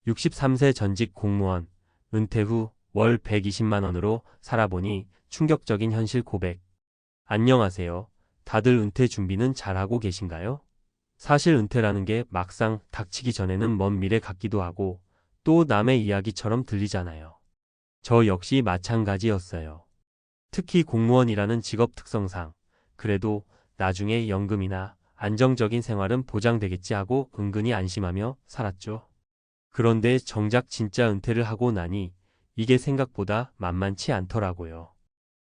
63세 전직 공무원, 은퇴 후 월 120만 원으로 살아보니 충격적인 현실 고백. 안녕하세요. 다들 은퇴 준비는 잘하고 계신가요? 사실 은퇴라는 게 막상 닥치기 전에는 먼 미래 같기도 하고 또 남의 이야기처럼 들리잖아요. 저 역시 마찬가지였어요. 특히 공무원이라는 직업 특성상 그래도 나중에 연금이나 안정적인 생활은 보장되겠지 하고 은근히 안심하며 살았죠. 그런데 정작 진짜 은퇴를 하고 나니 이게 생각보다 만만치 않더라고요.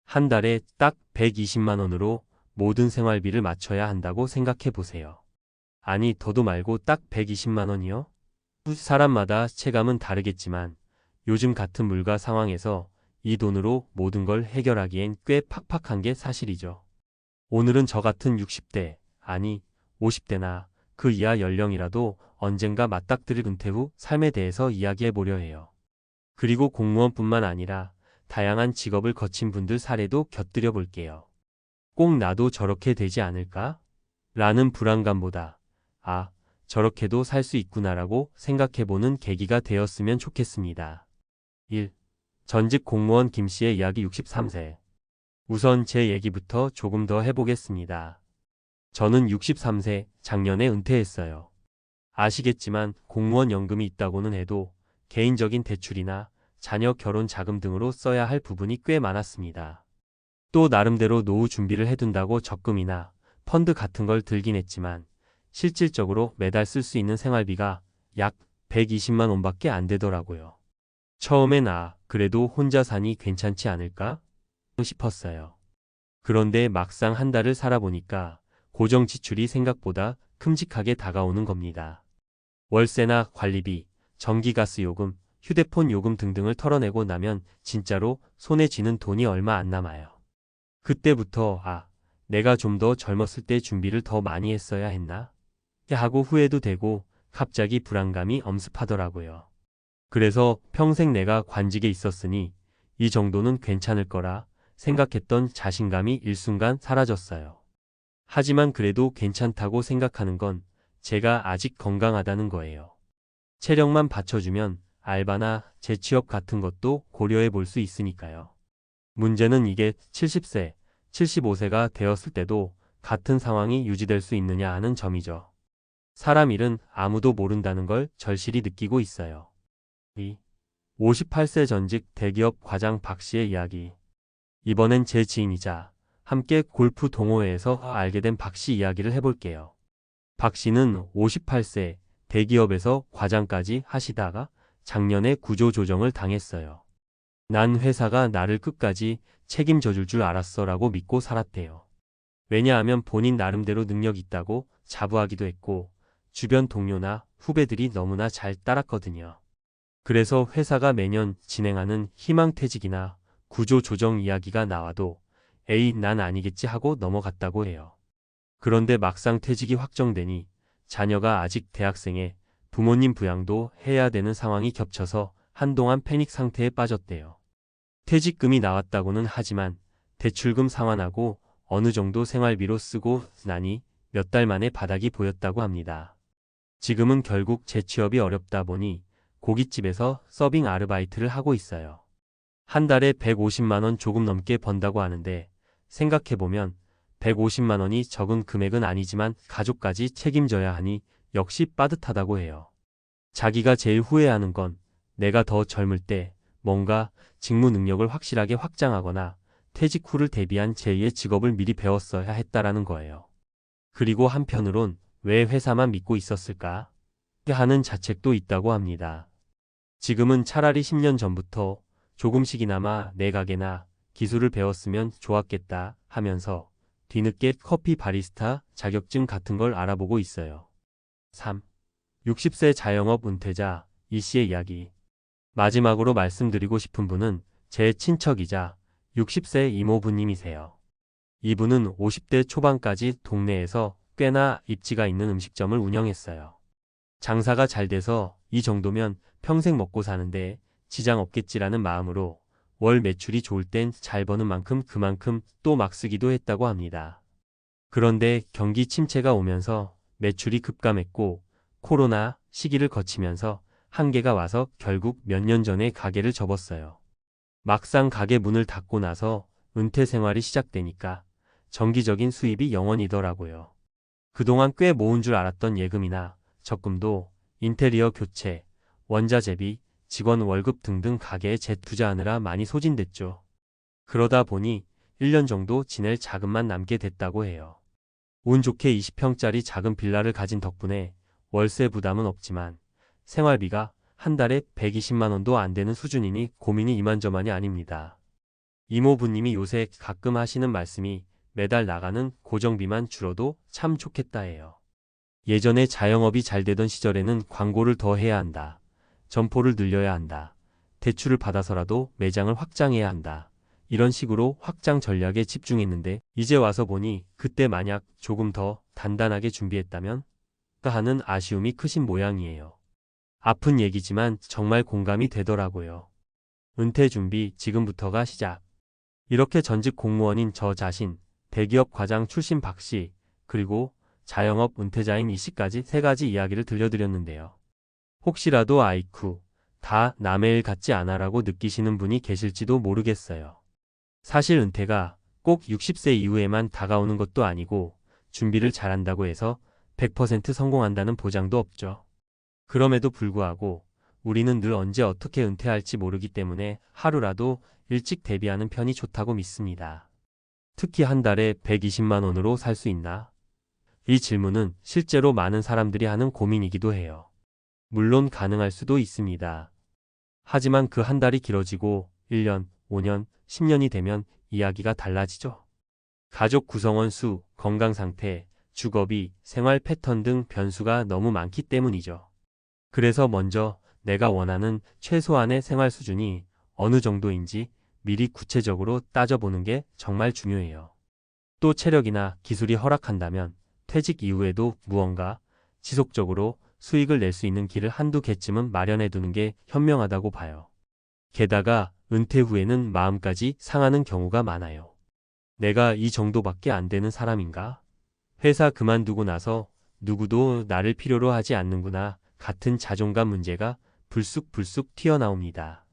한 달에 딱 120만 원으로 모든 생활비를 맞춰야 한다고 생각해 보세요. 아니, 더도 말고 딱 120만 원이요? 사람마다 체감은 다르겠지만 요즘 같은 물가 상황에서 이 돈으로 모든 걸 해결하기엔 꽤 팍팍한 게 사실이죠. 오늘은 저 같은 60대, 아니 50대나 그 이하 연령이라도 언젠가 맞닥뜨릴 은퇴 후 삶에 대해서 이야기해 보려 해요. 그리고 공무원뿐만 아니라 다양한 직업을 거친 분들 사례도 곁들여 볼게요. 꼭 나도 저렇게 되지 않을까? 라는 불안감보다 아, 저렇게도 살 수 있구나라고 생각해보는 계기가 되었으면 좋겠습니다. 1. 전직 공무원 김씨의 이야기 63세. 우선 제 얘기부터 조금 더 해보겠습니다. 저는 63세 작년에 은퇴했어요. 아시겠지만 공무원 연금이 있다고는 해도 개인적인 대출이나 자녀 결혼 자금 등으로 써야 할 부분이 꽤 많았습니다. 또 나름대로 노후 준비를 해둔다고 적금이나 펀드 같은 걸 들긴 했지만 실질적으로 매달 쓸 수 있는 생활비가 약 120만 원밖에 안 되더라고요. 처음엔 그래도 혼자 사니 괜찮지 않을까 싶었어요. 그런데 막상 한 달을 살아보니까 고정 지출이 생각보다 큼직하게 다가오는 겁니다. 월세나 관리비, 전기가스 요금, 휴대폰 요금 등등을 털어내고 나면 진짜로 손에 쥐는 돈이 얼마 안 남아요. 그때부터 내가 좀 더 젊었을 때 준비를 더 많이 했어야 했나? 하고 후회도 되고 갑자기 불안감이 엄습하더라고요. 그래서 평생 내가 관직에 있었으니 이 정도는 괜찮을 거라 생각했던 자신감이 일순간 사라졌어요. 하지만 그래도 괜찮다고 생각하는 건 제가 아직 건강하다는 거예요. 체력만 받쳐주면 알바나 재취업 같은 것도 고려해 볼 수 있으니까요. 문제는 이게 70세, 75세가 되었을 때도 같은 상황이 유지될 수 있느냐 하는 점이죠. 사람 일은 아무도 모른다는 걸 절실히 느끼고 있어요. 2. 58세 전직 대기업 과장 박 씨의 이야기. 이번엔 제 지인이자 함께 골프 동호회에서 알게 된 박 씨 이야기를 해볼게요. 박 씨는 58세 대기업에서 과장까지 하시다가 작년에 구조조정을 당했어요. 난 회사가 나를 끝까지 책임져 줄 줄 알았어 라고 믿고 살았대요. 왜냐하면 본인 나름대로 능력 있다고 자부하기도 했고 주변 동료나 후배들이 너무나 잘 따랐거든요. 그래서 회사가 매년 진행하는 희망퇴직이나 구조조정 이야기가 나와도 에이, 난 아니겠지 하고 넘어갔다고 해요. 그런데 막상 퇴직이 확정되니 자녀가 아직 대학생에 부모님 부양도 해야 되는 상황이 겹쳐서 한동안 패닉 상태에 빠졌대요. 퇴직금이 나왔다고는 하지만 대출금 상환하고 어느 정도 생활비로 쓰고 나니 몇 달 만에 바닥이 보였다고 합니다. 지금은 결국 재취업이 어렵다 보니 고깃집에서 서빙 아르바이트를 하고 있어요. 한 달에 150만 원 조금 넘게 번다고 하는데 생각해보면 150만 원이 적은 금액은 아니지만 가족까지 책임져야 하니 역시 빠듯하다고 해요. 자기가 제일 후회하는 건 내가 더 젊을 때 뭔가 직무 능력을 확실하게 확장하거나 퇴직 후를 대비한 제2의 직업을 미리 배웠어야 했다라는 거예요. 그리고 한편으론 왜 회사만 믿고 있었을까 하는 자책도 있다고 합니다. 지금은 차라리 10년 전부터 조금씩이나마 내 가게나 기술을 배웠으면 좋았겠다 하면서 뒤늦게 커피 바리스타 자격증 같은 걸 알아보고 있어요. 3. 60세 자영업 은퇴자 이 씨의 이야기. 마지막으로 말씀드리고 싶은 분은 제 친척이자 60세 이모부님이세요. 이분은 50대 초반까지 동네에서 꽤나 입지가 있는 음식점을 운영했어요. 장사가 잘 돼서 이 정도면 평생 먹고 사는데 지장 없겠지라는 마음으로 월 매출이 좋을 땐 잘 버는 만큼 그만큼 또 막 쓰기도 했다고 합니다. 그런데 경기 침체가 오면서 매출이 급감했고 코로나 시기를 거치면서 한계가 와서 결국 몇 년 전에 가게를 접었어요. 막상 가게 문을 닫고 나서 은퇴 생활이 시작되니까 정기적인 수입이 0원이더라고요. 그동안 꽤 모은 줄 알았던 예금이나 적금도 인테리어 교체, 원자재비, 직원 월급 등등 가게에 재투자하느라 많이 소진됐죠. 그러다 보니 1년 정도 지낼 자금만 남게 됐다고 해요. 운 좋게 20평짜리 작은 빌라를 가진 덕분에 월세 부담은 없지만 생활비가 한 달에 120만 원도 안 되는 수준이니 고민이 이만저만이 아닙니다. 이모부님이 요새 가끔 하시는 말씀이 매달 나가는 고정비만 줄어도 참 좋겠다 해요. 예전에 자영업이 잘 되던 시절에는 광고를 더 해야 한다. 점포를 늘려야 한다. 대출을 받아서라도 매장을 확장해야 한다. 이런 식으로 확장 전략에 집중했는데 이제 와서 보니 그때 만약 조금 더 단단하게 준비했다면 하는 아쉬움이 크신 모양이에요. 아픈 얘기지만 정말 공감이 되더라고요. 은퇴 준비 지금부터가 시작. 이렇게 전직 공무원인 저 자신, 대기업 과장 출신 박 씨, 그리고 자영업 은퇴자인 이 씨까지 세 가지 이야기를 들려드렸는데요. 혹시라도 아이쿠, 다 남의 일 같지 않아라고 느끼시는 분이 계실지도 모르겠어요. 사실 은퇴가 꼭 60세 이후에만 다가오는 것도 아니고 준비를 잘한다고 해서 100% 성공한다는 보장도 없죠. 그럼에도 불구하고 우리는 늘 언제 어떻게 은퇴할지 모르기 때문에 하루라도 일찍 대비하는 편이 좋다고 믿습니다. 특히 한 달에 120만 원으로 살 수 있나? 이 질문은 실제로 많은 사람들이 하는 고민이기도 해요. 물론 가능할 수도 있습니다. 하지만 그 한 달이 길어지고 1년, 5년, 10년이 되면 이야기가 달라지죠. 가족 구성원 수, 건강 상태, 주거비, 생활 패턴 등 변수가 너무 많기 때문이죠. 그래서 먼저 내가 원하는 최소한의 생활 수준이 어느 정도인지 미리 구체적으로 따져보는 게 정말 중요해요. 또 체력이나 기술이 허락한다면 퇴직 이후에도 무언가 지속적으로 수익을 낼 수 있는 길을 한두 개쯤은 마련해 두는 게 현명하다고 봐요. 게다가 은퇴 후에는 마음까지 상하는 경우가 많아요. 내가 이 정도밖에 안 되는 사람인가? 회사 그만두고 나서 누구도 나를 필요로 하지 않는구나 같은 자존감 문제가 불쑥불쑥 튀어나옵니다.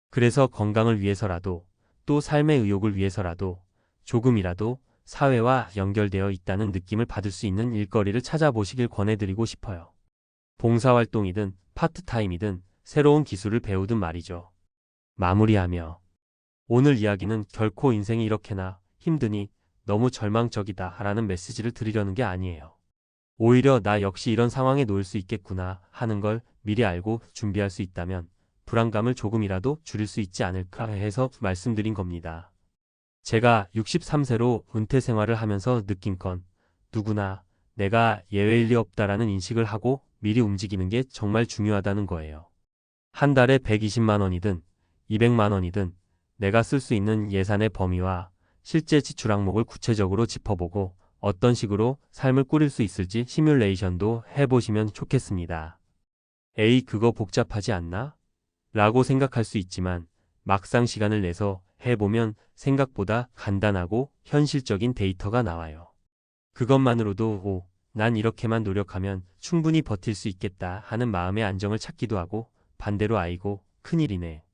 그래서 건강을 위해서라도 또 삶의 의욕을 위해서라도 조금이라도 사회와 연결되어 있다는 느낌을 받을 수 있는 일거리를 찾아보시길 권해드리고 싶어요. 봉사활동이든 파트타임이든 새로운 기술을 배우든 말이죠. 마무리하며 오늘 이야기는 결코 인생이 이렇게나 힘드니 너무 절망적이다 라는 메시지를 드리려는 게 아니에요. 오히려 나 역시 이런 상황에 놓일 수 있겠구나 하는 걸 미리 알고 준비할 수 있다면 불안감을 조금이라도 줄일 수 있지 않을까 해서 말씀드린 겁니다. 제가 63세로 은퇴 생활을 하면서 느낀 건 누구나 내가 예외일 리 없다라는 인식을 하고 미리 움직이는 게 정말 중요하다는 거예요. 한 달에 120만 원이든 200만 원이든 내가 쓸 수 있는 예산의 범위와 실제 지출 항목을 구체적으로 짚어보고 어떤 식으로 삶을 꾸릴 수 있을지 시뮬레이션도 해보시면 좋겠습니다. 에이, 그거 복잡하지 않나? 라고 생각할 수 있지만 막상 시간을 내서 해보면 생각보다 간단하고 현실적인 데이터가 나와요. 그것만으로도 난 이렇게만 노력하면 충분히 버틸 수 있겠다 하는 마음의 안정을 찾기도 하고 반대로 아이고 큰일이네.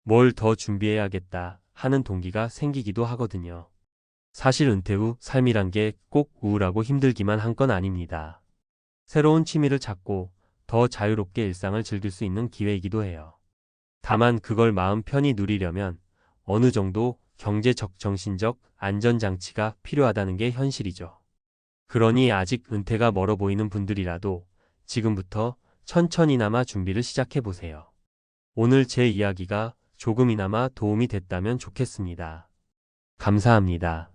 뭘 더 준비해야겠다 하는 동기가 생기기도 하거든요. 사실 은퇴 후 삶이란 게 꼭 우울하고 힘들기만 한 건 아닙니다. 새로운 취미를 찾고 더 자유롭게 일상을 즐길 수 있는 기회이기도 해요. 다만 그걸 마음 편히 누리려면 어느 정도 경제적, 정신적 안전장치가 필요하다는 게 현실이죠. 그러니 아직 은퇴가 멀어 보이는 분들이라도 지금부터 천천히나마 준비를 시작해보세요. 오늘 제 이야기가 조금이나마 도움이 됐다면 좋겠습니다. 감사합니다.